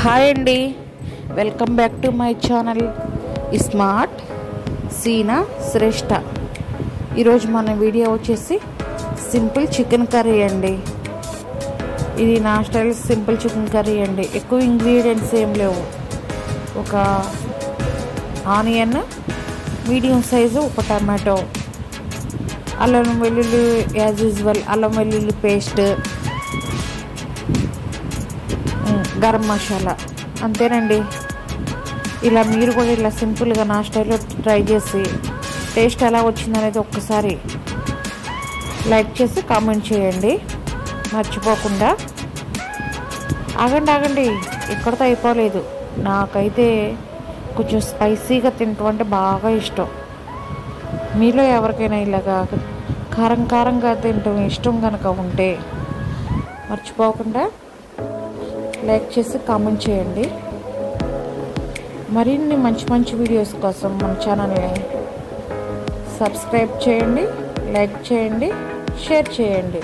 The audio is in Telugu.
హాయ్ అండి, welcome back to my channel Smart Seena Shreshtha. ఈరోజు మన వీడియో వచ్చేసి సింపుల్ చికెన్ కర్రీ అండి. ఇది నా స్టైల్ సింపుల్ చికెన్ కర్రీ అండి. ఎక్కువ ఇంగ్రీడియంట్స్ ఏం లేవు. ఒక ఆనియన్, మీడియం సైజు ఒక టమాటో, అల్లం వెల్లుల్లి యాజ్ యూజువల్ అల్లం వెల్లుల్లి పేస్ట్, గరం మసాలా, అంతేనండి. ఇలా మీరు కూడా ఇలా సింపుల్గా నా స్టైల్లో ట్రై చేసి టేస్ట్ ఎలా వచ్చిందనేది ఒక్కసారి లైక్ చేసి కామెంట్ చేయండి మర్చిపోకుండా. ఆగండి, ఎక్కడితో అయిపోలేదు. నాకైతే కొంచెం స్పైసీగా తినటం అంటే బాగా ఇష్టం. మీలో ఎవరికైనా ఇలాగా కారంగా తినటం ఇష్టం కనుక ఉంటే మర్చిపోకుండా లైక్ చేసి కామెంట్ చేయండి. మరిన్ని మంచి వీడియోస్ కోసం మన ఛానల్ని సబ్స్క్రైబ్ చేయండి, లైక్ చేయండి, షేర్ చేయండి.